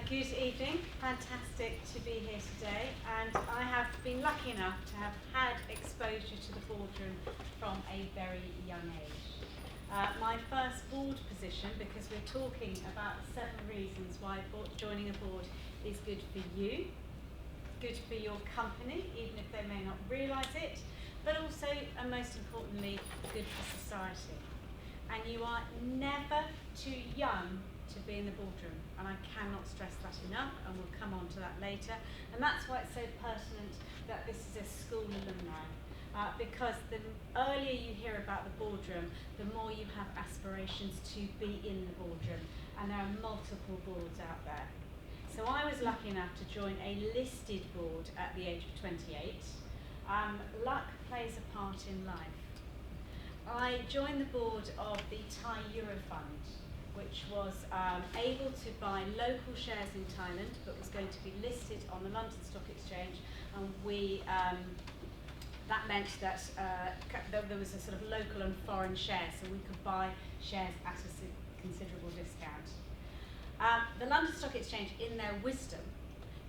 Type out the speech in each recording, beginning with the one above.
Good evening, fantastic to be here today, and I have been lucky enough to have had exposure to the boardroom from a very young age. My first board position, because we're talking about 7 reasons why joining a board is good for you, good for your company, even if they may not realise it, but also, and most importantly, good for society. And you are never too young to be in the boardroom, and I cannot stress that enough, and we'll come on to that later. And that's why it's so pertinent that this is a school alumni, because the earlier you hear about the boardroom, the more you have aspirations to be in the boardroom, and there are multiple boards out there. So I was lucky enough to join a listed board at the age of 28. Luck plays a part in life. I joined the board of the Thai Euro Fund, which was able to buy local shares in Thailand, but was going to be listed on the London Stock Exchange, and that meant that there was a sort of local and foreign share, so we could buy shares at a considerable discount. The London Stock Exchange, in their wisdom,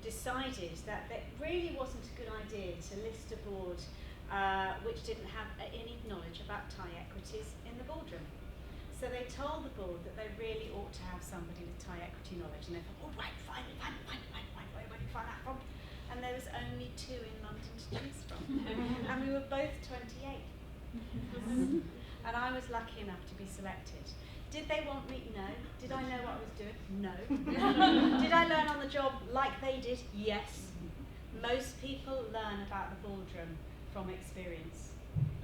decided that it really wasn't a good idea to list a board which didn't have any knowledge about Thai equities in the boardroom. So they told the board that they really ought to have somebody with Thai equity knowledge, and they thought, oh right, fine, where do you find that from? And there was only 2 in London to choose from. And we were both 28. And I was lucky enough to be selected. Did they want me? No. Did I know what I was doing? No. Did I learn on the job like they did? Yes. Most people learn about the boardroom from experience.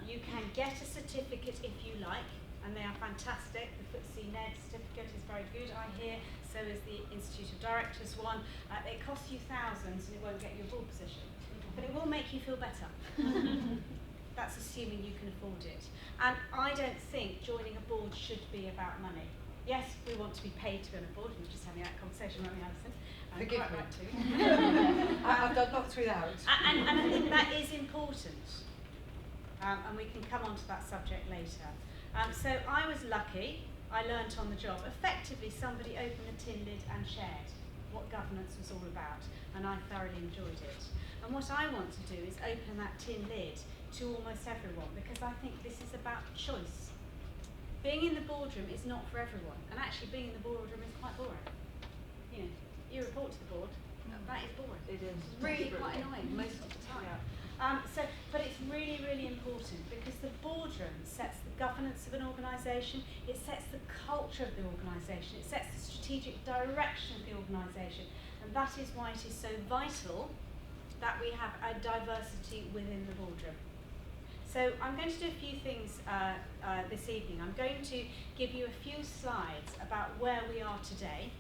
You can get a certificate if you like, and they are fantastic. The FTSE NED certificate is very good, I hear. So is the Institute of Directors one. It costs you thousands and it won't get you a board position. But it will make you feel better. That's assuming you can afford it. And I don't think joining a board should be about money. Yes, we want to be paid to be on a board. We were just having that conversation, weren't we, Alison? Forgive me. Right too. I've knocked through that. And I think that is important. And we can come on to that subject later. So I was lucky, I learnt on the job. Effectively, somebody opened the tin lid and shared what governance was all about, and I thoroughly enjoyed it. And what I want to do is open that tin lid to almost everyone, because I think this is about choice. Being in the boardroom is not for everyone, and actually being in the boardroom is quite boring. You know, you report to the board, that is boring. It is. It's really quite annoying most of the time. Yeah. But it's really, really important, because the boardroom sets the governance of an organisation, it sets the culture of the organisation, it sets the strategic direction of the organisation, and that is why it is so vital that we have a diversity within the boardroom. So I'm going to do a few things this evening. I'm going to give you a few slides about where we are today.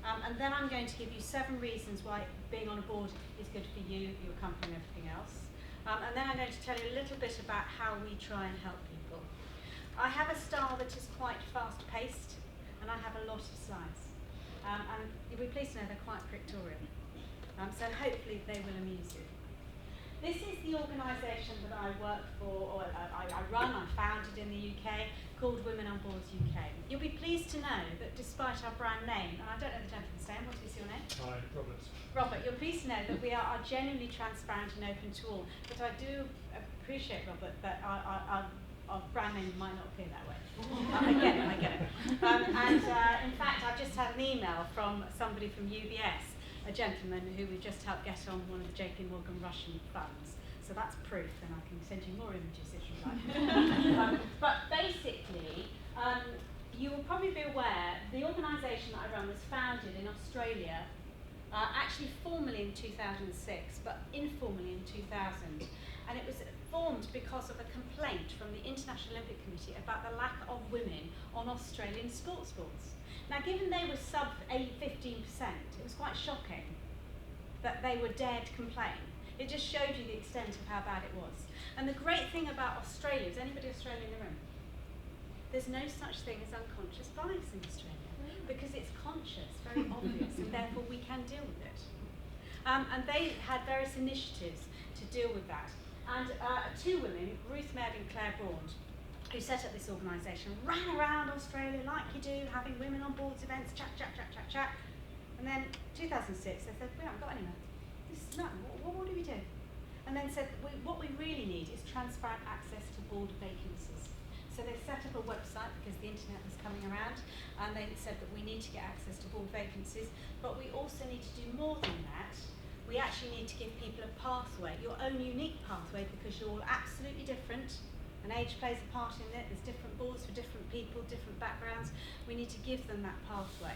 And then I'm going to give you 7 reasons why being on a board is good for you, your company, and everything else. And then I'm going to tell you a little bit about how we try and help people. I have a style that is quite fast-paced, and I have a lot of slides. And you'll be pleased to know they're quite pictorial. So hopefully they will amuse you. This is the organisation that I work for, or I run, I founded in the UK, called Women on Boards UK. You'll be pleased to know that despite our brand name, and I don't know the gentleman's name, what is your name? Hi, Robert. Robert, you're pleased to know that we are genuinely transparent and open to all. But I do appreciate, Robert, that our brand name might not appear that way. I get it. In fact, I've just had an email from somebody from UBS, a gentleman who we just helped get on one of the JP Morgan Russian funds. So that's proof, and I can send you more images if you like. But basically, you will probably be aware, the organisation that I run was founded in Australia, actually formally in 2006, but informally in 2000. And it was formed because of a complaint from the International Olympic Committee about the lack of women on Australian sports boards. Now, given they were sub 15%, it was quite shocking that they were dared to complain. It just showed you the extent of how bad it was. And the great thing about Australia, is anybody Australian in the room? There's no such thing as unconscious bias in Australia, because it's conscious, very obvious, and therefore we can deal with it. And they had various initiatives to deal with that. And 2 women, Ruth Mead and Claire Braund, who set up this organisation, ran around Australia like you do, having women on boards events, chat. And then 2006, they said, we haven't got anywhere. This is nothing. What do we do? And then said, what we really need is transparent access to board vacancies. So they set up a website because the internet was coming around, and they said that we need to get access to board vacancies, but we also need to do more than that. We actually need to give people a pathway, your own unique pathway, because you're all absolutely different, and age plays a part in it. There's different boards for different people, different backgrounds. We need to give them that pathway.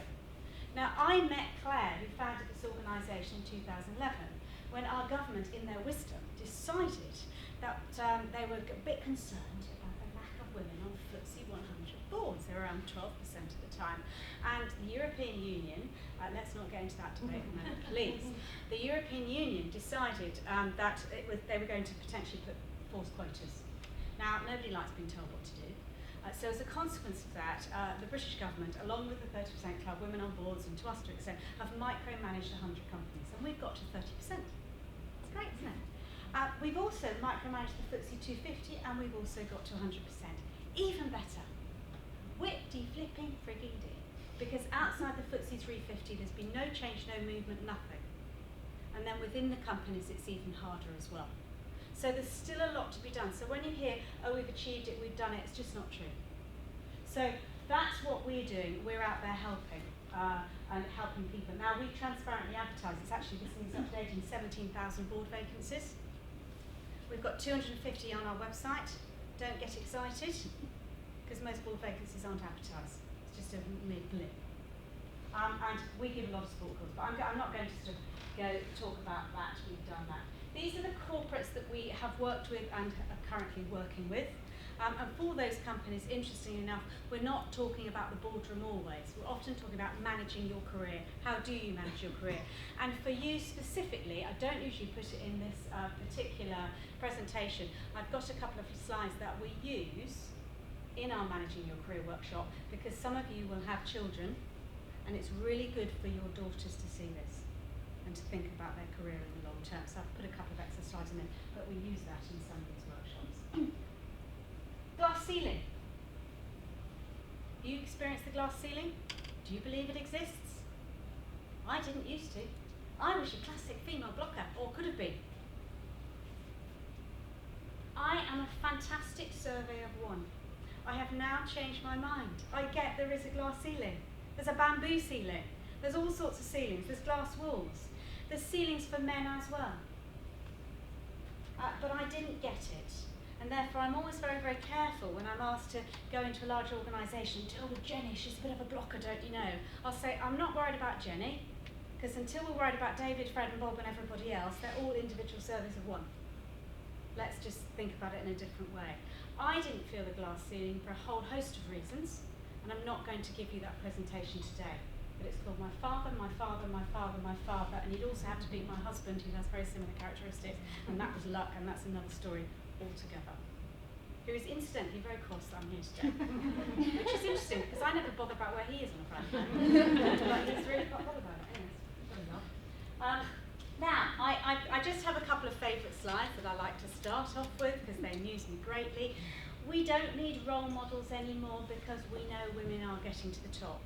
Now, I met Claire, who founded this organisation in 2011, when our government, in their wisdom, decided that they were a bit concerned about the lack of women on FTSE 100 boards. They were around 12% at the time. And the European Union, let's not get into that debate at the moment, please. The European Union decided that they were going to potentially force quotas. Now, nobody likes being told what to do. So as a consequence of that, the British government, along with the 30% club, women on boards, and to us to an extent, have micromanaged 100 companies, and we've got to 30%. It's great, isn't it? We've also micromanaged the FTSE 250, and we've also got to 100%. Even better, whip-de-flipping frigging do. Because outside the FTSE 350, there's been no change, no movement, nothing. And then within the companies, it's even harder as well. So there's still a lot to be done. So when you hear, oh, we've achieved it, we've done it, it's just not true. So that's what we're doing. We're out there helping and helping people. Now, we transparently advertise. It's actually, this is updating 17,000 board vacancies. We've got 250 on our website. Don't get excited, because most board vacancies aren't advertised. It's just a mere blip. And we give a lot of support calls, but I'm not going to sort of go talk about that. We've done that. These are the corporates that we have worked with and are currently working with. And for those companies, interestingly enough, we're not talking about the boardroom always. We're often talking about managing your career. How do you manage your career? And for you specifically, I don't usually put it in this particular presentation. I've got a couple of slides that we use in our Managing Your Career workshop, because some of you will have children, and it's really good for your daughters to see this and to think about their career in the long term. So I've put a couple of exercises in, but we use that in some of these workshops. Glass ceiling. You experienced the glass ceiling? Do you believe it exists? I didn't used to. I was your classic female blocker, or could have been. I am a fantastic survey of one. I have now changed my mind. I get there is a glass ceiling. There's a bamboo ceiling. There's all sorts of ceilings. There's glass walls. There's ceilings for men as well. But I didn't get it. And therefore I'm always very, very careful when I'm asked to go into a large organisation. Oh, with Jenny, she's a bit of a blocker, don't you know? I'll say, I'm not worried about Jenny, because until we're worried about David, Fred and Bob and everybody else, they're all individual surveys of one. Let's just think about it in a different way. I didn't feel the glass ceiling for a whole host of reasons, and I'm not going to give you that presentation today. But it's called My Father, My Father, My Father, My Father, and you'd also have to beat my husband, who has very similar characteristics, and that was luck, and that's another story altogether. Who is incidentally very cross that I'm here today. Which is interesting, because I never bother about where he is on a Friday. But he's really quite bothered about it. Anyway, now, I just have a couple of favourite slides that I like to start off with, because they amuse me greatly. We don't need role models anymore, because we know women are getting to the top.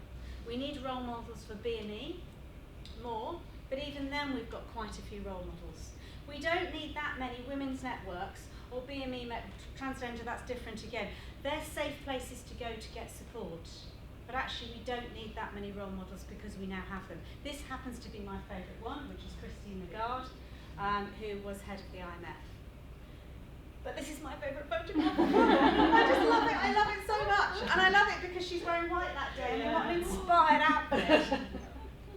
We need role models for BME, more, but even then we've got quite a few role models. We don't need that many women's networks, or BME, transgender, that's different again. They're safe places to go to get support. But actually we don't need that many role models, because we now have them. This happens to be my favourite one, which is Christine Lagarde, who was head of the IMF. But this is my favourite photograph. I just love it. I love it so much. And I love it because she's wearing white that day, and what an inspired outfit.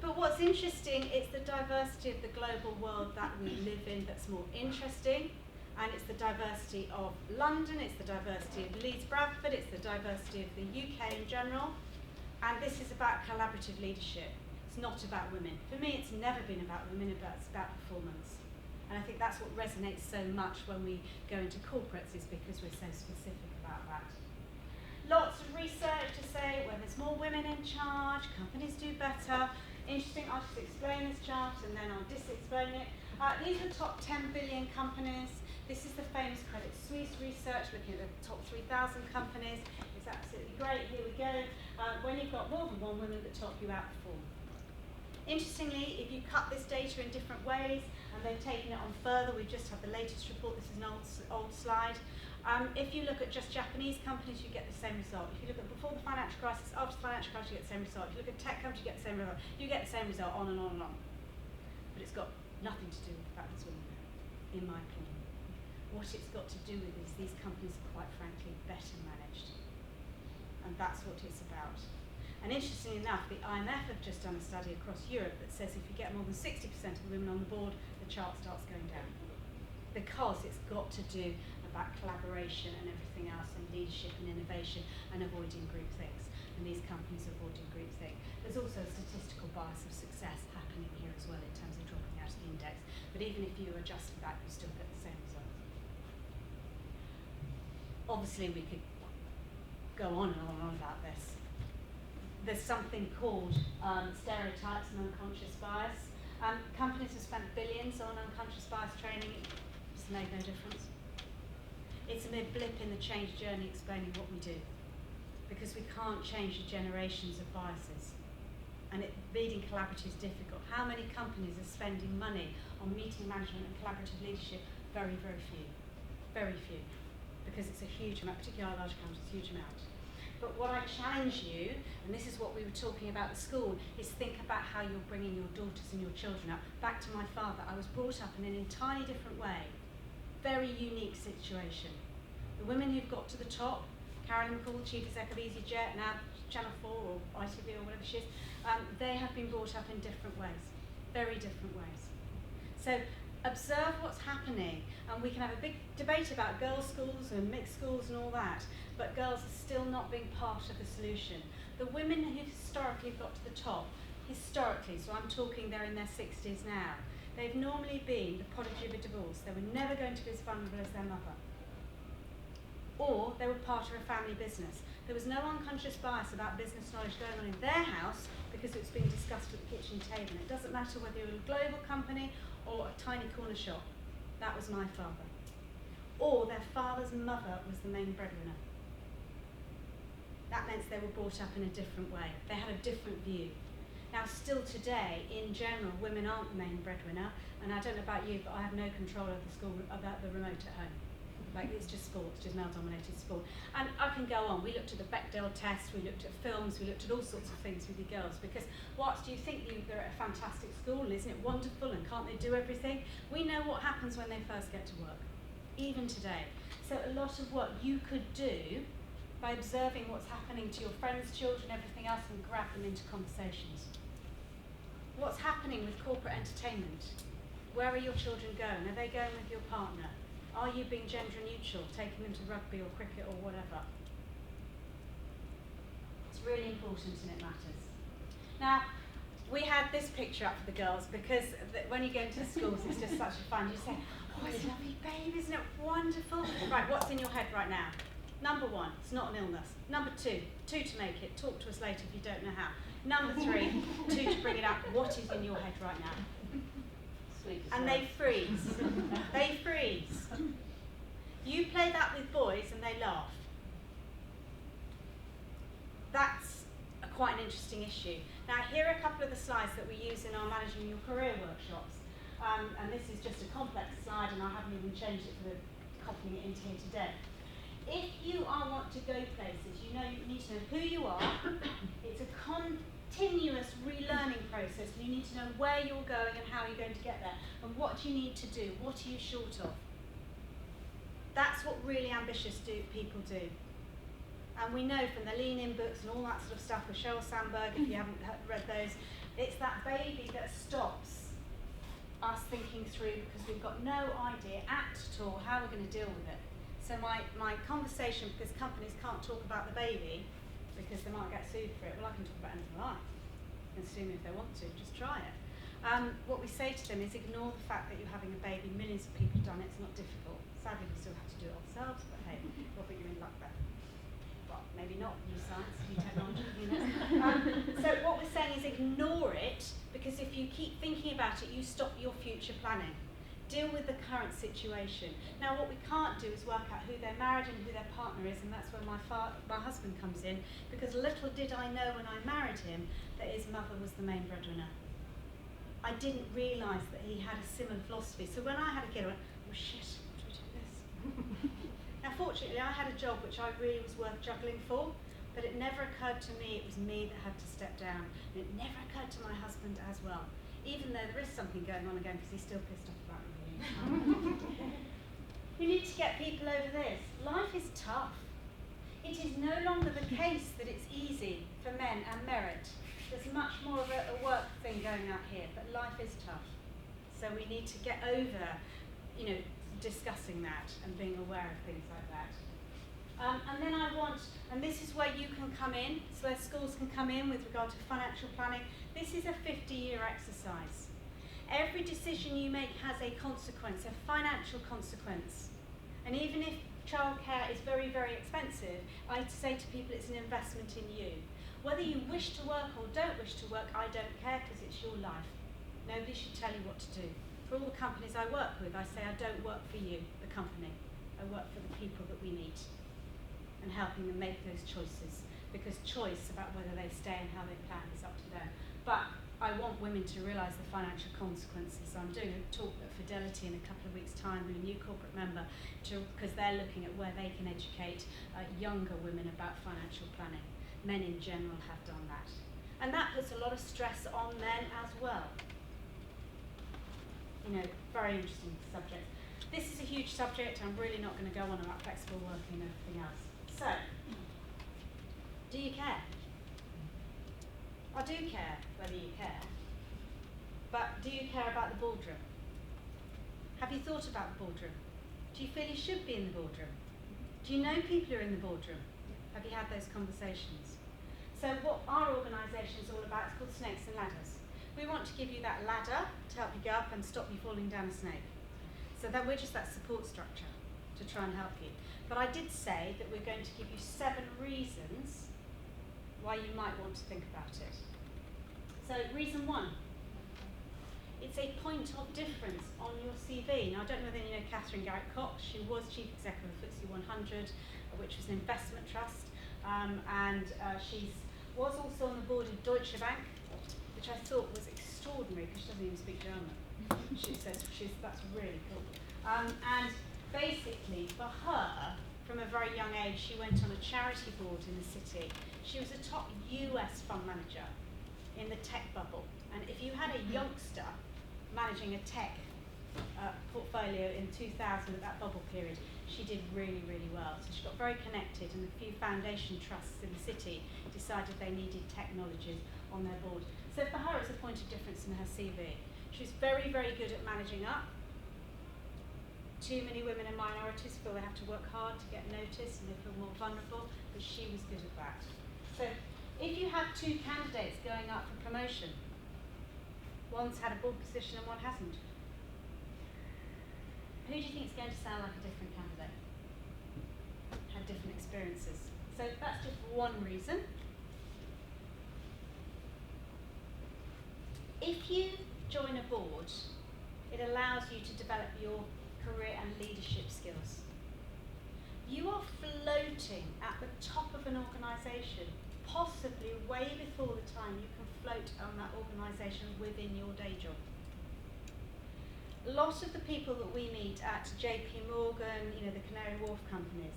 But what's interesting is the diversity of the global world that we live in that's more interesting. And it's the diversity of London, it's the diversity of Leeds Bradford, it's the diversity of the UK in general. And this is about collaborative leadership. It's not about women. For me, it's never been about women, but it's about performance. And I think that's what resonates so much when we go into corporates, is because we're so specific about that. Lots of research to say when there's more women in charge, companies do better. Interesting, I'll just explain this chart and then I'll dis-explain it. These are the top 10 billion companies. This is the famous Credit Suisse research looking at the top 3,000 companies. It's absolutely great. Here we go. When you've got more than one woman at the top, you outperform. Interestingly, if you cut this data in different ways, and they've taken it on further, we've just had the latest report, this is an old slide. If you look at just Japanese companies, you get the same result. If you look at before the financial crisis, after the financial crisis, you get the same result. If you look at tech companies, you get the same result. You get the same result, on and on and on. But it's got nothing to do with the fact that it's women, in my opinion. What it's got to do with is these companies are, quite frankly, better managed. And that's what it's about. And interestingly enough, the IMF have just done a study across Europe that says if you get more than 60% of the women on the board, the chart starts going down. Because it's got to do about collaboration and everything else, and leadership and innovation, and avoiding groupthink. And these companies are avoiding groupthink. There's also a statistical bias of success happening here as well in terms of dropping out of the index. But even if you adjust for that, you still get the same results. Obviously, we could go on and on about this. There's something called stereotypes and unconscious bias. Companies have spent billions on unconscious bias training. It's made no difference. It's a mere blip in the change journey explaining what we do. Because we can't change the generations of biases. And leading collaborative is difficult. How many companies are spending money on meeting management and collaborative leadership? Very, very few. Very few. Because it's a huge amount, particularly our large companies, it's a huge amount. But what I challenge you, and this is what we were talking about at school, is think about how you're bringing your daughters and your children up. Back to my father, I was brought up in an entirely different way. Very unique situation. The women who've got to the top, Carolyn McCall, Chief Exec of EasyJet, now Channel 4 or ITV or whatever she is, they have been brought up in different ways. Very different ways. So observe what's happening, and we can have a big debate about girls' schools and mixed schools and all that, but girls are still not being part of the solution. The women who historically have got to the top, historically, so I'm talking they're in their 60s now, they've normally been the prodigy of a divorce. They were never going to be as vulnerable as their mother. Or they were part of a family business. There was no unconscious bias about business knowledge going on in their house because it was being discussed at the kitchen table. And it doesn't matter whether you're a global company or a tiny corner shop. That was my father. Or their father's mother was the main breadwinner. That meant they were brought up in a different way. They had a different view. Now, still today, in general, women aren't the main breadwinner, and I don't know about you, but I have no control over the school, about the remote at home. Like, it's just sport, it's just male-dominated sport. And I can go on. We looked at the Bechdel test, we looked at films, we looked at all sorts of things with your girls, because whilst you think they're at a fantastic school, isn't it wonderful, and can't they do everything? We know what happens when they first get to work, even today. So a lot of what you could do by observing what's happening to your friends, children, everything else, and grab them into conversations. What's happening with corporate entertainment? Where are your children going? Are they going with your partner? Are you being gender neutral, taking them to rugby or cricket or whatever? It's really important and it matters. Now, we had this picture up for the girls because when you go into the schools, it's just such a fun. You say, oh, it's a lovely babe, isn't it wonderful? Right, what's in your head right now? Number 1, it's not an illness. Number 2 to make it. Talk to us later if you don't know how. Number 3, 2 to bring it up. What is in your head right now? And they freeze. They freeze. You play that with boys and they laugh. That's quite an interesting issue. Now, here are a couple of the slides that we use in our Managing Your Career workshops. And this is just a complex slide, and I haven't even changed it for the copying it into here today. If you want to go places, you need to know who you are. It's a continuous relearning process. You need to know where you're going and how you're going to get there, and what you need to do. What are you short of? That's what really ambitious people do. And we know from the Lean In books and all that sort of stuff with Sheryl Sandberg, if you haven't read those, it's that baby that stops us thinking through because we've got no idea at all how we're going to deal with it. So my conversation, because companies can't talk about the baby because they might get sued for it, well, I can talk about anything I like. And sue me if they want to, just try it. What we say to them is ignore the fact that you're having a baby. Millions of people have done it, it's not difficult. Sadly, we still have to do it ourselves, but hey, well, but you're in luck there. Well, maybe not, new science, new technology, you know. So what we're saying is ignore it, because if you keep thinking about it, you stop your future planning. Deal with the current situation. Now, what we can't do is work out who they're married and who their partner is, and that's where my husband comes in, because little did I know when I married him that his mother was the main breadwinner. I didn't realise that he had a similar philosophy. So when I had a kid, I went, oh shit, what do we do with this? Now fortunately I had a job which I really was worth juggling for, but it never occurred to me it was me that had to step down. And it never occurred to my husband as well, even though there is something going on again because he's still pissed off about me. We need to get people over this. Life is tough. It is no longer the case that it's easy for men and merit. There's much more of a work thing going out here, but life is tough. So we need to get over, discussing that and being aware of things like that. And then and this is where you can come in, so where schools can come in with regard to financial planning. This is a 50-year exercise. Every decision you make has a consequence, a financial consequence. And even if childcare is very, very expensive, I say to people it's an investment in you. Whether you wish to work or don't wish to work, I don't care because it's your life. Nobody should tell you what to do. For all the companies I work with, I say I don't work for you, the company. I work for the people that we meet and helping them make those choices, because choice about whether they stay and how they plan is up to them. But I want women to realise the financial consequences. I'm doing a talk at Fidelity in a couple of weeks' time with a new corporate member because they're looking at where they can educate younger women about financial planning. Men in general have done that. And that puts a lot of stress on men as well. Very interesting subject. This is a huge subject. I'm really not going to go on about flexible working and everything else. So, do you care? I do care whether you care. But do you care about the boardroom? Have you thought about the boardroom? Do you feel you should be in the boardroom? Do you know people who are in the boardroom? Have you had those conversations? So what our organisation is all about is called Snakes and Ladders. We want to give you that ladder to help you go up and stop you falling down a snake. So that we're just that support structure to try and help you. But I did say that we're going to give you 7 reasons why you might want to think about it. So reason 1, it's a point of difference on your CV. Now I don't know whether you know Catherine Garrett-Cox. She was Chief Executive of FTSE 100, which was an investment trust, and she was also on the board of Deutsche Bank, which I thought was extraordinary because she doesn't even speak German. She says that's really cool. And basically, for her, from a very young age, she went on a charity board in the city. She was a top US fund manager in the tech bubble. And if you had a youngster managing a tech portfolio in 2000 at that bubble period, she did really, really well. So she got very connected, and a few foundation trusts in the city decided they needed technologies on their board. So for her, it's a point of difference in her CV. She's very, very good at managing up. Too many women and minorities feel they have to work hard to get noticed and they feel more vulnerable, but she was good at that. So if you have 2 candidates going up for promotion, one's had a board position and one hasn't, who do you think is going to sound like a different candidate? Had different experiences. So that's just one reason. If you join a board, it allows you to develop your career and leadership skills. You are floating at the top of an organisation, possibly way before the time you can float on that organisation within your day job. A lot of the people that we meet at JP Morgan, the Canary Wharf companies,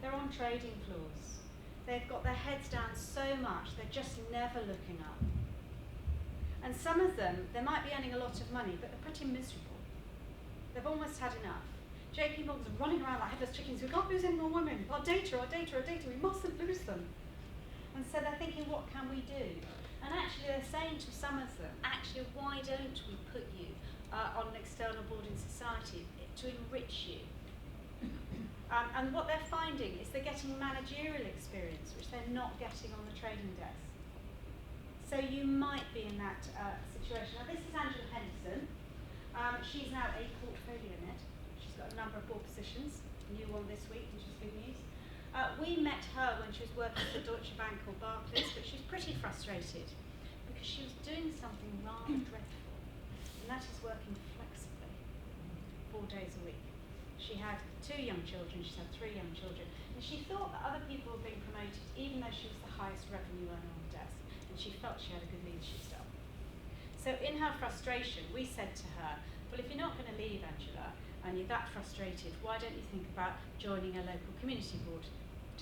they're on trading floors. They've got their heads down so much, they're just never looking up. And some of them, they might be earning a lot of money, but they're pretty miserable. They've almost had enough. JP Morgan's running around like headless chickens. We can't lose any more women. Our data, we mustn't lose them. And so they're thinking, what can we do? And actually they're saying to some of them, actually, why don't we put you on an external board in society to enrich you? And what they're finding is they're getting managerial experience, which they're not getting on the trading desk. So you might be in that situation. Now this is Angela Henderson. She's now a portfolio net. She's got a number of board positions, a new one this week, which is good news. We met her when she was working for Deutsche Bank or Barclays, but she was pretty frustrated because she was doing something rather dreadful, and that is working flexibly, 4 days a week. She had 2 young children, she's had 3 young children, and she thought that other people were being promoted even though she was the highest revenue earner on the desk, and she felt she had a good leadership style. So in her frustration, we said to her, well, if you're not going to leave, Angela, and you're that frustrated, why don't you think about joining a local community board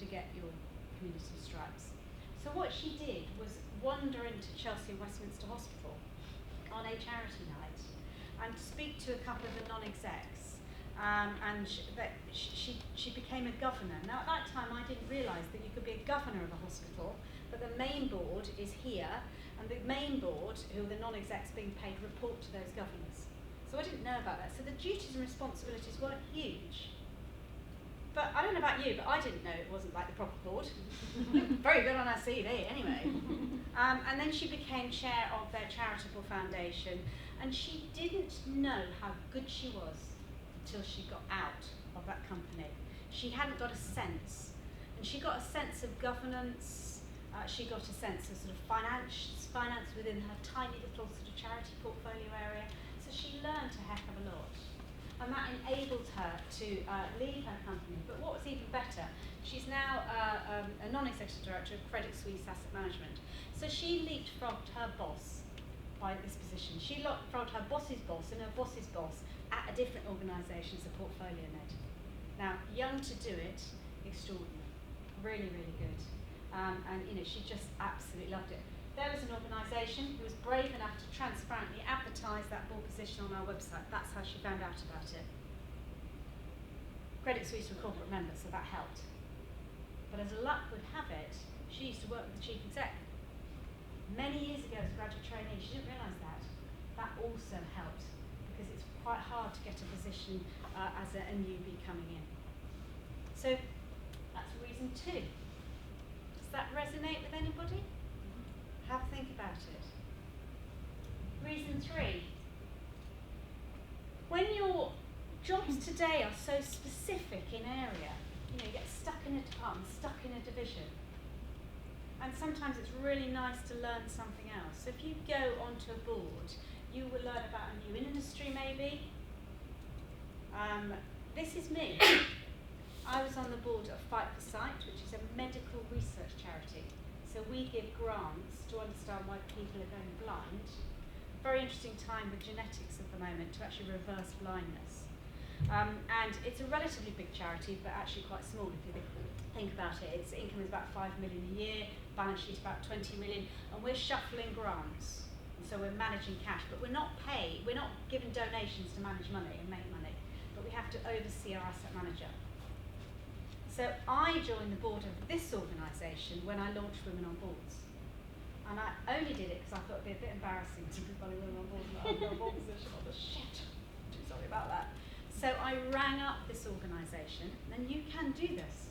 to get your community stripes? So what she did was wander into Chelsea and Westminster Hospital on a charity night and speak to a couple of the non-execs, and she became a governor. Now at that time I didn't realise that you could be a governor of a hospital, but the main board is here, and the main board, who are the non-execs being paid, report to those governors. So I didn't know about that. So the duties and responsibilities weren't huge. But I don't know about you, but I didn't know it wasn't like the proper board. Very good on her CV anyway. And then she became chair of their charitable foundation, and she didn't know how good she was until she got out of that company. She hadn't got a sense, and she got a sense of governance. She got a sense of sort of finance within her tiny little sort of charity portfolio area. So she learned a heck of a lot. And that enabled her to leave her company. But what was even better, she's now a non-executive director of Credit Suisse Asset Management. So she leapfrogged her boss by this position. She leapfrogged her boss's boss and her boss's boss at a different organisation as a portfolio head. Now, young to do it, extraordinary, really, really good. And you know, she just absolutely loved it. There was an organisation who was brave enough to transparently advertise that board position on our website. That's how she found out about it. Credit Suisse were corporate members, so that helped. But as luck would have it, she used to work with the chief exec. Many years ago as a graduate trainee, she didn't realise that. That also helped, because it's quite hard to get a position as a newbie coming in. So that's reason 2. Does that resonate with anybody? Have a think about it. Reason 3. When your jobs today are so specific in area, you know, you get stuck in a department, stuck in a division, and sometimes it's really nice to learn something else. So if you go onto a board, you will learn about a new industry maybe. This is me. I was on the board of Fight for Sight, which is a medical research charity. So we give grants to understand why people are going blind. Very interesting time with genetics at the moment to actually reverse blindness. And it's a relatively big charity, but actually quite small if you think about it. Its income is about 5 million a year, balance sheet about 20 million, and we're shuffling grants. And so we're managing cash, but we're not given donations to manage money and make money, but we have to oversee our asset manager. So I joined the board of this organisation when I launched Women on Boards. And I only did it because I thought it would be a bit embarrassing to be funny women on boards and I've got a board position on the shit. I'm too sorry about that. So I rang up this organisation, and you can do this.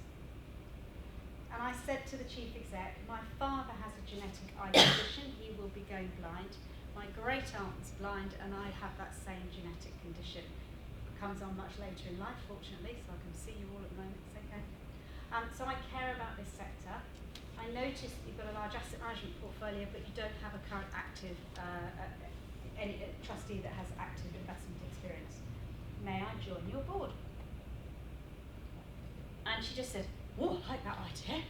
And I said to the chief exec, my father has a genetic eye condition, he will be going blind. My great aunt's blind, and I have that same genetic condition. It comes on much later in life, fortunately, so I can see you all at the moment, it's okay. So I care about this sector. I noticed that you've got a large asset management portfolio, but you don't have a current active any trustee that has active investment experience. May I join your board? And she just said, oh, I like that idea.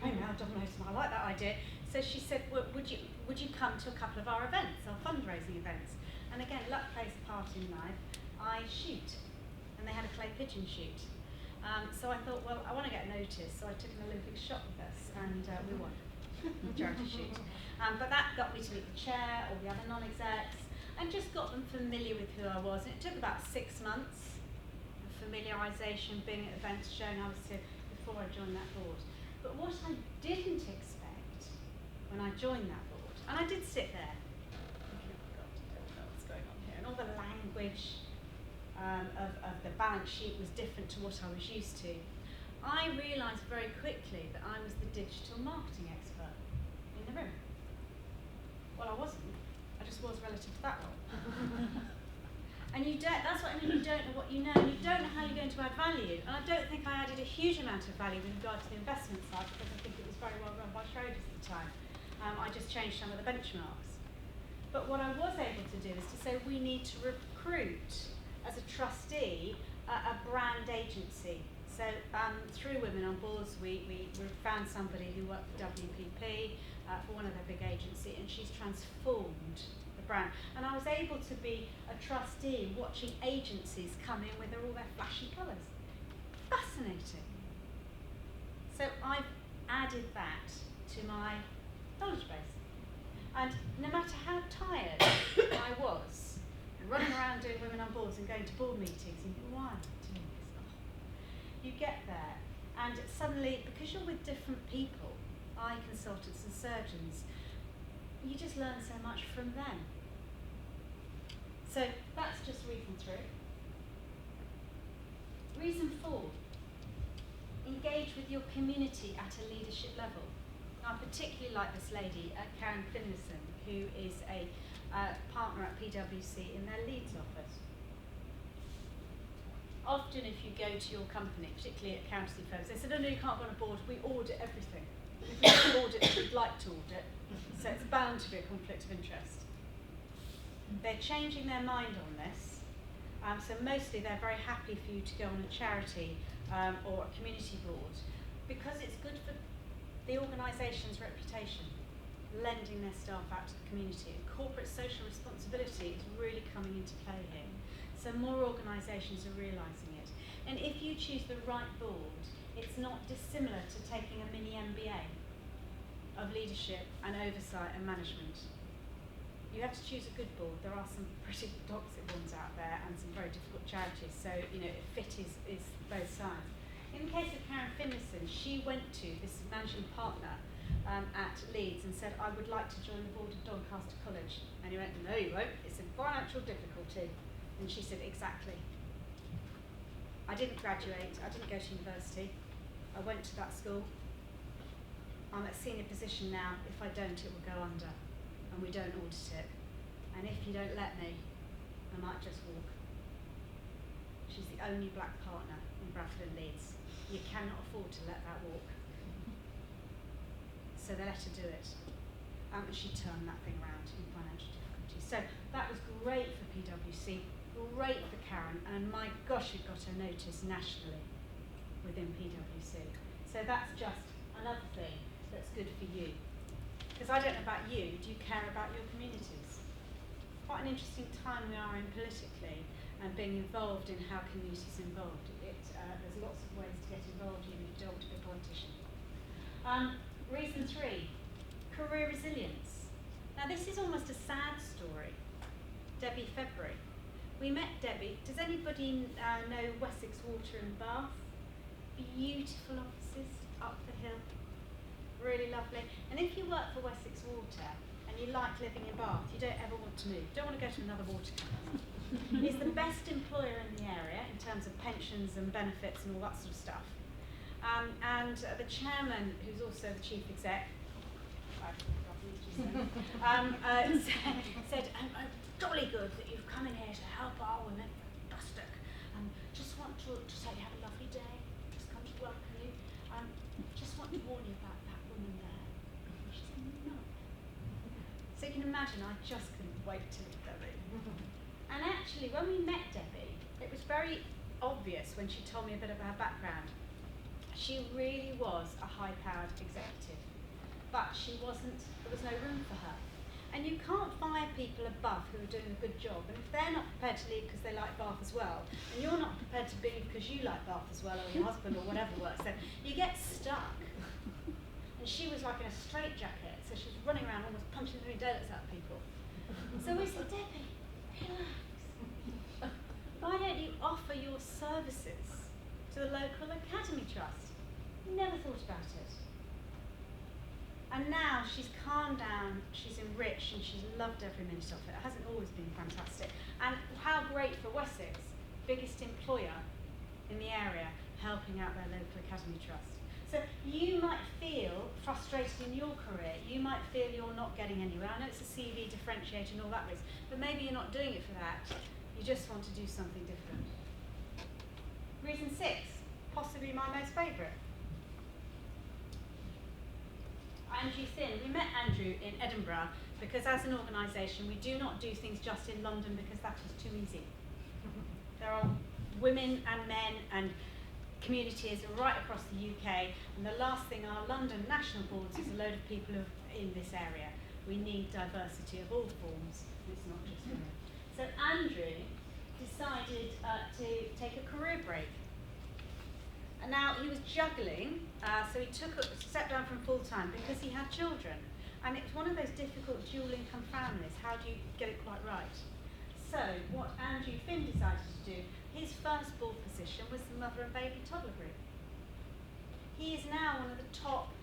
I now don't know, I like that idea. So she said, well, would you come to a couple of our events, our fundraising events? And again, luck plays a part in life. I shoot, and they had a clay pigeon shoot. So I thought, well, I want to get noticed, so I took an Olympic shot with us, and we won the charity shoot. But that got me to meet the chair, all the other non-execs, and just got them familiar with who I was. And it took about 6 months of familiarisation, being at events, showing I was here before I joined that board. But what I didn't expect when I joined that board, and I did sit there, thinking, oh God, I don't know what's going on here, and all the language of the balance sheet was different to what I was used to. I realised very quickly that I was the digital marketing expert in the room. Well, I wasn't. I just was relative to that role. And that's what I mean, you don't know what you know, and you don't know how you're going to add value. And I don't think I added a huge amount of value with regard to the investment side, because I think it was very well run by Schroders at the time. I just changed some of the benchmarks. But what I was able to do is to say we need to recruit, as a trustee, a brand agency. So through Women on Boards, we found somebody who worked for WPP, for one of their big agency, and she's transformed the brand. And I was able to be a trustee watching agencies come in with all their flashy colours. Fascinating. So I've added that to my knowledge base. And no matter how tired I was, running around doing women on boards and going to board meetings, and why am I doing this? You get there, and suddenly, because you're with different people, eye consultants and surgeons, you just learn so much from them. So that's just reason 3. Reason 4, engage with your community at a leadership level. I particularly like this lady, Karen Finlayson, who is a partner at PwC in their Leeds office. Often if you go to your company, particularly at accountancy firms, they said, oh no, you can't go on a board, we audit everything. If we don't audit, we'd like to audit, so it's bound to be a conflict of interest. They're changing their mind on this, so mostly they're very happy for you to go on a charity or a community board, because it's good for the organisation's reputation, lending their staff out to the community. And corporate social responsibility is really coming into play here. So more organisations are realising it. And if you choose the right board, it's not dissimilar to taking a mini MBA of leadership and oversight and management. You have to choose a good board. There are some pretty toxic ones out there and some very difficult charities, so fit is both sides. In the case of Karen Finlayson, she went to this managing partner at Leeds and said, I would like to join the board of Doncaster College. And he went, no you won't, it's a financial difficulty. And she said, exactly. I didn't graduate, I didn't go to university, I went to that school. I'm at a senior position now, if I don't it will go under. And we don't audit it. And if you don't let me, I might just walk. She's the only black partner in Bradford and Leeds. You cannot afford to let that walk. So they let her do it. And she turned that thing around in financial difficulty. So that was great for PwC, great for Karen, and my gosh, it got her notice nationally within PwC. So that's just another thing that's good for you. Because I don't know about you, do you care about your communities? Quite an interesting time we are in politically, and being involved in how communities are involved. There's lots of ways to get involved even if you don't want to be a politician. Reason 3, career resilience. Now this is almost a sad story. Debbie February. We met Debbie. Does anybody know Wessex Water in Bath? Beautiful offices up the hill. Really lovely. And if you work for Wessex Water and you like living in Bath, you don't ever want to move. Don't want to go to another water company. It's the best employer in the area in terms of pensions and benefits and all that sort of stuff. And the chairman, who's also the chief exec, said, jolly good that you've come in here to help our women, fantastic. Just want to say you have a lovely day, just come to welcome you. Just want to warn you about that woman there. She said, no. So you can imagine, I just couldn't wait to meet Debbie. And actually, when we met Debbie, it was very obvious when she told me a bit of her background. She really was a high-powered executive, but there was no room for her. And you can't fire people above who are doing a good job, and if they're not prepared to leave because they like Bath as well, and you're not prepared to leave because you like Bath as well, or your husband or whatever works there, you get stuck. And she was like in a straitjacket, so she was running around almost punching the donuts out of people. So we said, Debbie, relax. Why don't you offer your services to the local academy trust? Never thought about it. And now she's calmed down, she's enriched, and she's loved every minute of it. It hasn't always been fantastic. And how great for Wessex, biggest employer in the area, helping out their local academy trust. So you might feel frustrated in your career, you might feel you're not getting anywhere. I know it's a CV differentiator and all that risk, but maybe you're not doing it for that. You just want to do something different. Reason 6, possibly my most favourite. Andrew Thin. We met Andrew in Edinburgh because as an organisation we do not do things just in London because that is too easy. There are women and men and communities right across the UK, and the last thing our London national boards is a load of people in this area. We need diversity of all forms. It's not just women. So Andrew decided to take a career break. And now he was juggling, so he took a step down from full-time because he had children. And it's one of those difficult dual-income families. How do you get it quite right? So what Andrew Finn decided to do, his first board position was the mother and baby toddler group. He is now one of the top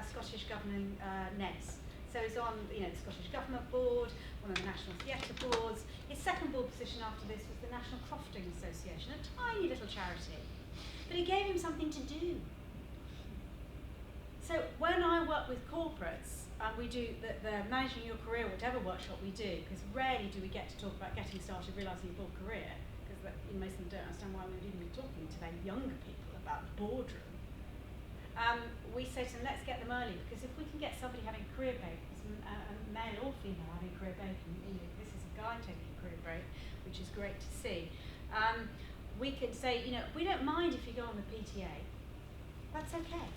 Scottish governing NEDs. So he's on the Scottish Government Board, one of the National Theatre Boards. His second board position after this was the National Crofting Association, a tiny little charity. But it gave him something to do. So when I work with corporates, we do the Managing Your Career, whatever workshop we do, because rarely do we get to talk about getting started, realising your full career, because most of them don't understand why we're even talking to their younger people about the boardroom. We say to them, let's get them early, because if we can get somebody having a career break, a male or female having a career break, and this is a guy taking a career break, which is great to see, we can say, we don't mind if you go on the PTA. That's okay.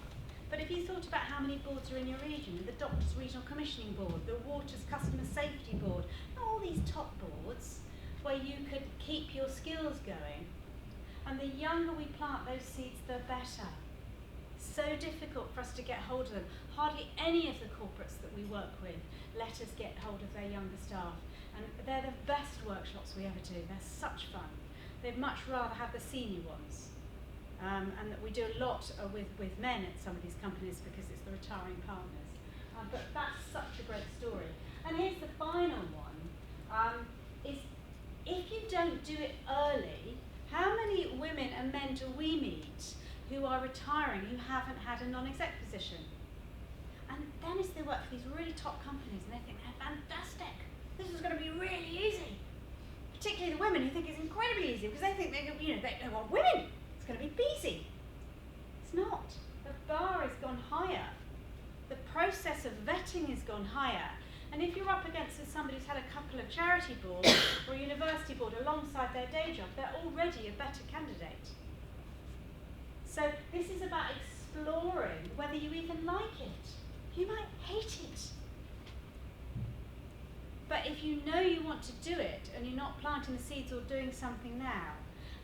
But if you thought about how many boards are in your region, the Doctors Regional Commissioning Board, the Waters Customer Safety Board, all these top boards where you could keep your skills going. And the younger we plant those seeds, the better. So difficult for us to get hold of them. Hardly any of the corporates that we work with let us get hold of their younger staff. And they're the best workshops we ever do. They're such fun. They'd much rather have the senior ones. And we do a lot with men at some of these companies because it's the retiring partners. But that's such a great story. And here's the final one, is if you don't do it early, how many women and men do we meet who are retiring who haven't had a non-exec position? And then as they work for these really top companies and they think they're fantastic, this is going to be really easy. Particularly the women who think it's incredibly easy because they think they want women. It's going to be easy. It's not. The bar has gone higher. The process of vetting has gone higher. And if you're up against somebody who's had a couple of charity boards or a university board alongside their day job, they're already a better candidate. So this is about exploring whether you even like it. You might hate it. But if you know you want to do it and you're not planting the seeds or doing something now,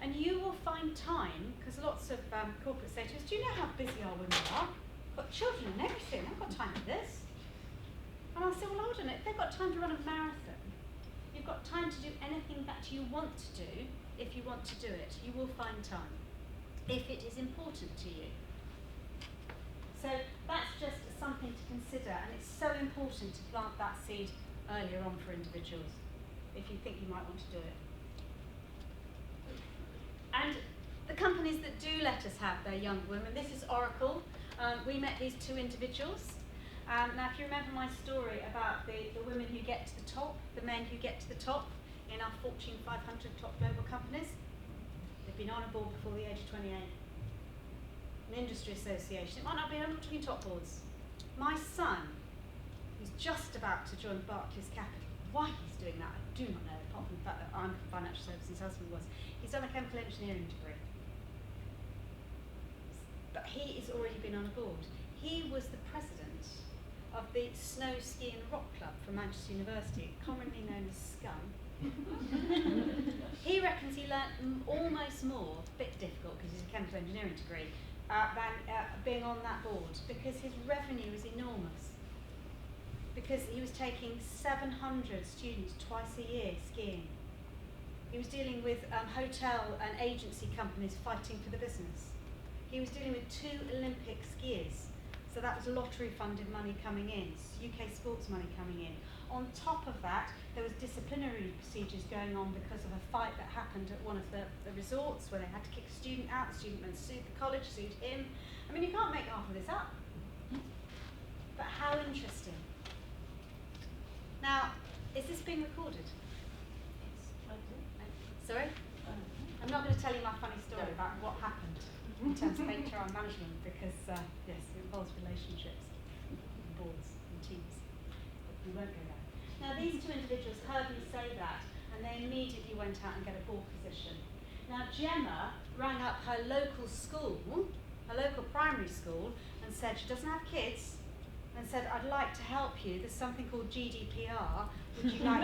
and you will find time, because lots of corporates say to us, do you know how busy our women are? Got children and everything, I've got time for this. And I'll say, well, hold on, if they've got time to run a marathon, you've got time to do anything that you want to do, if you want to do it, you will find time, if it is important to you. So that's just something to consider, and it's so important to plant that seed earlier on for individuals, if you think you might want to do it. And the companies that do let us have their young women, this is Oracle. We met these two individuals. Now, if you remember my story about the women who get to the top, the men who get to the top in our Fortune 500 top global companies, they've been on a board before the age of 28. An industry association. It might not be, I'm not talking top boards. My son, who's just about to join Barclays Capital, why he's doing that, I do not know, apart from the fact that I'm financial services, his husband was. He's done a chemical engineering degree. But he has already been on a board. He was the president of the Snow Ski and Rock Club from Manchester University, commonly known as SCUM. He reckons he learnt almost more, a bit difficult because he's a chemical engineering degree, than being on that board, because his revenue is enormous. Because he was taking 700 students twice a year skiing. He was dealing with hotel and agency companies fighting for the business. He was dealing with 2 Olympic skiers. So that was lottery funded money coming in, UK sports money coming in. On top of that, there was disciplinary procedures going on because of a fight that happened at one of the resorts where they had to kick a student out. The student then sued the college, sued him. I mean, you can't make half of this up. But how interesting. Now, is this being recorded? Sorry? I'm not going to tell you my funny story about what happened in terms of HR and management because, yes, it involves relationships, and boards and teams. But we won't go there. Now, these two individuals heard me say that and they immediately went out and got a board position. Now, Gemma rang up her local school, her local primary school, and said she doesn't have kids and said, I'd like to help you. There's something called GDPR. Would you like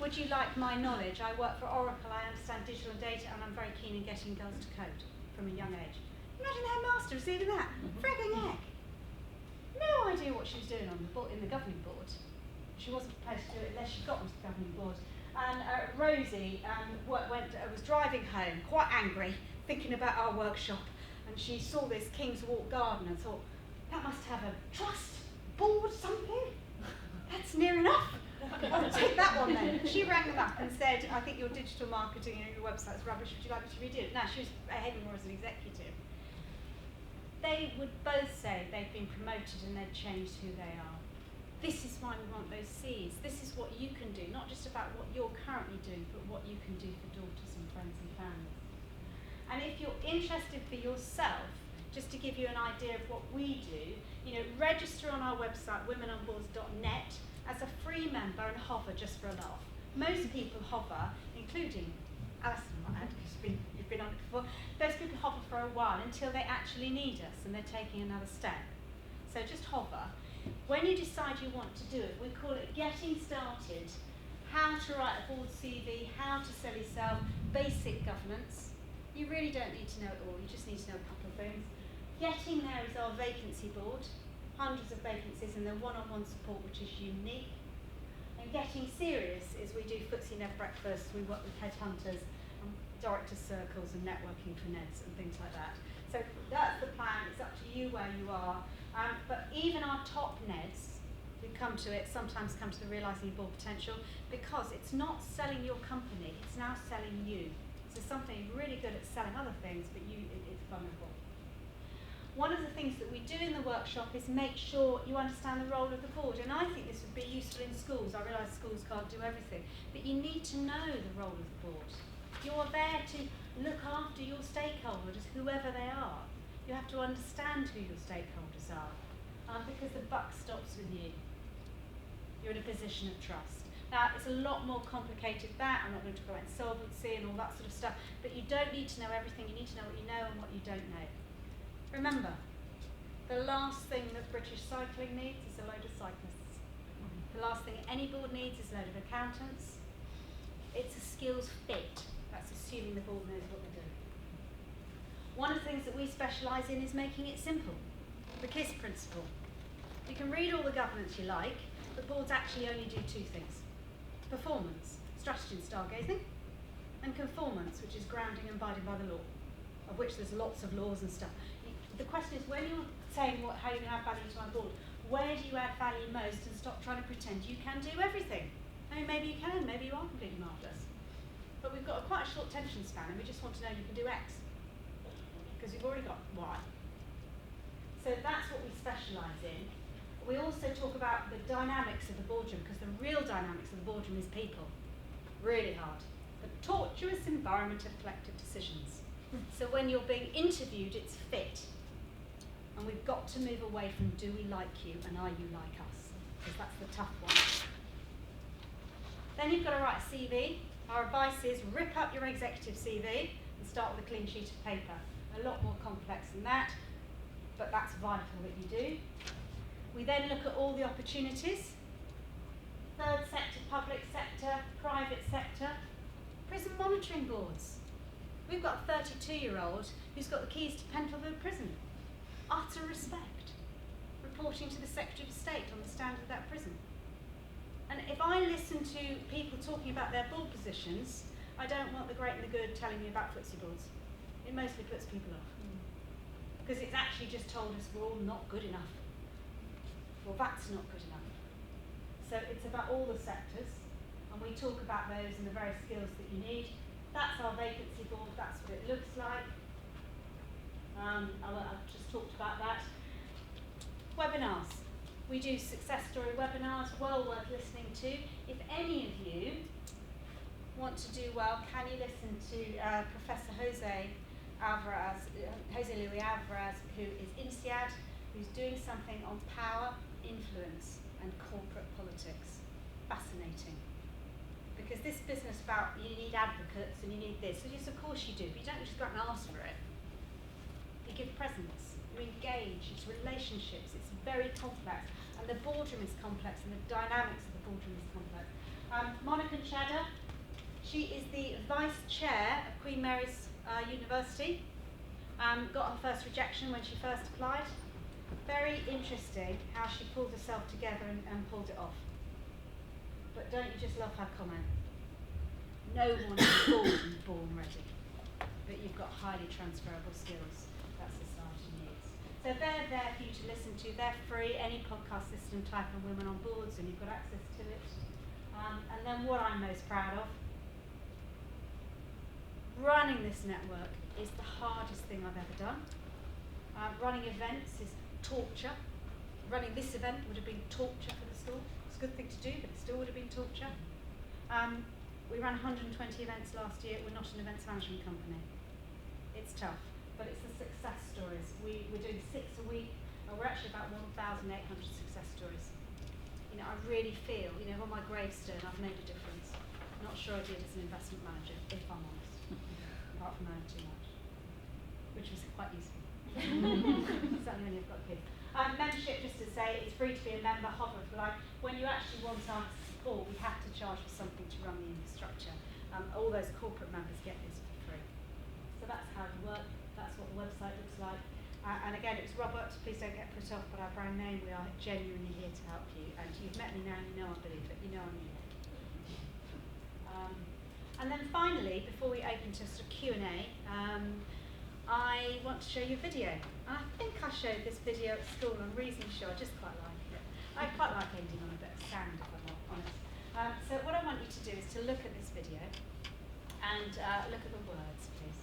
would you like my knowledge? I work for Oracle, I understand digital and data, and I'm very keen in getting girls to code from a young age. Imagine the headmaster receiving that. Frigging heck. No idea what she was doing on in the governing board. She wasn't supposed to do it unless she got onto the governing board. And Rosie was driving home, quite angry, thinking about our workshop, and she saw this King's Walk garden and thought, that must have a trust board something. That's near enough. I'll take that one then. She rang them up and said, I think your digital marketing and your website's rubbish, would you like me to redo it? Now, she was ahead more as an executive. They would both say they've been promoted and they've changed who they are. This is why we want those C's. This is what you can do, not just about what you're currently doing, but what you can do for daughters and friends and families. And if you're interested for yourself, just to give you an idea of what we do, register on our website, womenonboards.net, as a free member and hover just for a laugh. Most people hover, including Alison, because you've been on it before, those people hover for a while until they actually need us and they're taking another step. So just hover. When you decide you want to do it, we call it getting started, how to write a board CV, how to sell yourself, basic governance. You really don't need to know it all, you just need to know a couple of things. Getting there is our vacancy board, hundreds of vacancies and then one-on-one support which is unique. And getting serious is we do FTSE Ned breakfasts, we work with headhunters, and director circles and networking for Neds and things like that. So that's the plan, it's up to you where you are. But even our top Neds who come to it sometimes come to the realising your board potential because it's not selling your company, it's now selling you. So something really good at selling other things, but it's vulnerable. One of the things that we do in the workshop is make sure you understand the role of the board, and I think this would be useful in schools. I realise schools can't do everything, but you need to know the role of the board. You're there to look after your stakeholders, whoever they are. You have to understand who your stakeholders are, because the buck stops with you. You're in a position of trust. Now, it's a lot more complicated than that. I'm not going to talk about insolvency and all that sort of stuff, but you don't need to know everything. You need to know what you know and what you don't know. Remember, the last thing that British cycling needs is a load of cyclists. The last thing any board needs is a load of accountants. It's a skills fit. That's assuming the board knows what they're doing. One of the things that we specialise in is making it simple. The KISS principle. You can read all the governance you like, but boards actually only do two things. Performance, strategy and stargazing, and conformance, which is grounding and abiding by the law, of which there's lots of laws and stuff. The question is, when you're saying how you add value to my board, where do you add value most, and stop trying to pretend you can do everything? I mean, maybe you can, maybe you are completely marvellous. But we've got quite a short attention span, and we just want to know you can do X, because we've already got Y. So that's what we specialise in. We also talk about the dynamics of the boardroom, because the real dynamics of the boardroom is people. Really hard. The tortuous environment of collective decisions. So when you're being interviewed, it's fit. And we've got to move away from do we like you and are you like us? Because that's the tough one. Then you've got to write a CV. Our advice is rip up your executive CV and start with a clean sheet of paper. A lot more complex than that, but that's vital that you do. We then look at all the opportunities. Third sector, public sector, private sector, prison monitoring boards. We've got a 32-year-old who's got the keys to Pentonville Prison. Utter respect. Reporting to the Secretary of State on the stand of that prison. And if I listen to people talking about their board positions, I don't want the great and the good telling me about FTSE boards. It mostly puts people off. Because it's actually just told us we're all not good enough. Well, that's not good enough. So it's about all the sectors, and we talk about those and the various skills that you need. That's our vacancy board, that's what it looks like. I've just talked about that. Webinars. We do success story webinars, well worth listening to. If any of you want to do well, can you listen to Professor Jose Luis Alvarez, who is INSEAD, who's doing something on power, influence, and corporate politics. Fascinating. Because this business about you need advocates and you need this, so yes, of course you do, but you don't just go out and ask for it. You give presents. you engage, it's relationships, it's very complex, and the boardroom is complex, and the dynamics of the boardroom is complex. Monica Cheddar, she is the Vice Chair of Queen Mary's University. Got her first rejection when she first applied. Very interesting how she pulled herself together and pulled it off. But don't you just love her comment? No one is born ready, but you've got highly transferable skills that society needs. So they're there for you to listen to. They're free. Any podcast system, type in Women on Boards and you've got access to it. And then what I'm most proud of, running this network is the hardest thing I've ever done. Running events is torture. Running this event would have been torture for the school. It's a good thing to do, but it still would have been torture. We ran 120 events last year. We're not an events management company. It's tough, but it's the success stories. We're doing 6 a week. We're actually about 1,800 success stories. You know, I really feel, you know, on my gravestone, I've made a difference. Not sure I did as an investment manager, if I'm honest, apart from earning too much, which was quite useful. Certainly when you've got kids. Membership, just to say, it's free to be a member. Hover for life. When you actually want our support, we have to charge for something to run the infrastructure. All those corporate members get this for free. So that's how we work. That's what the website looks like. And again, it's Robert. Please don't get put off by our brand name. We are genuinely here to help you. And you've met me now, and you know I believe it. You know I'm here. And then finally, before we open to sort of Q&A, I want to show you a video. And I think I showed this video at school. I'm reasonably sure. I just quite like it. I quite like ending on a bit of sound, if I'm honest. So what I want you to do is to look at this video and look at the words, please.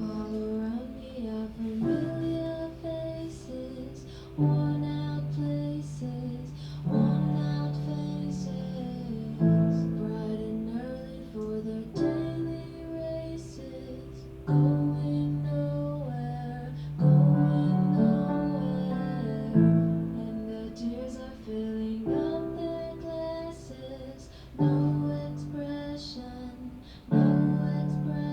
All around me are familiar faces, worn out places, worn out faces, bright and early for their daily races, going nowhere, and their tears are filling up their glasses, no expression, mad world.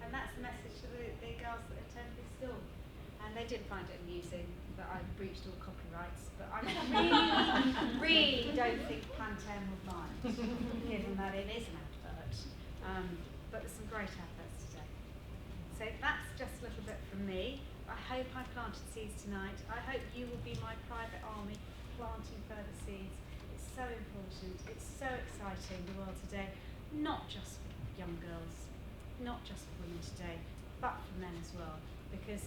And that's the message to the girls that attend this school. And they didn't find it amusing that I breached all copyrights, but I really don't think Pantene would mind, given that it is an advert. But there's some great adverts today. So that's just a little bit from me. I hope I planted seeds tonight. I hope you will be my private army, planting further seeds. It's so important. It's so exciting, the world today, not just for young girls, not just for women today, but for men as well. Because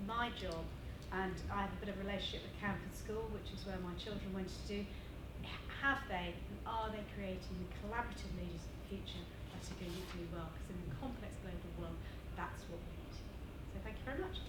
my job, and I have a bit of a relationship with Camford School, which is where my children went to do, have they and are they creating the collaborative leaders of the future that are going to do well? Because in a complex global world, that's what we need. So thank you very much.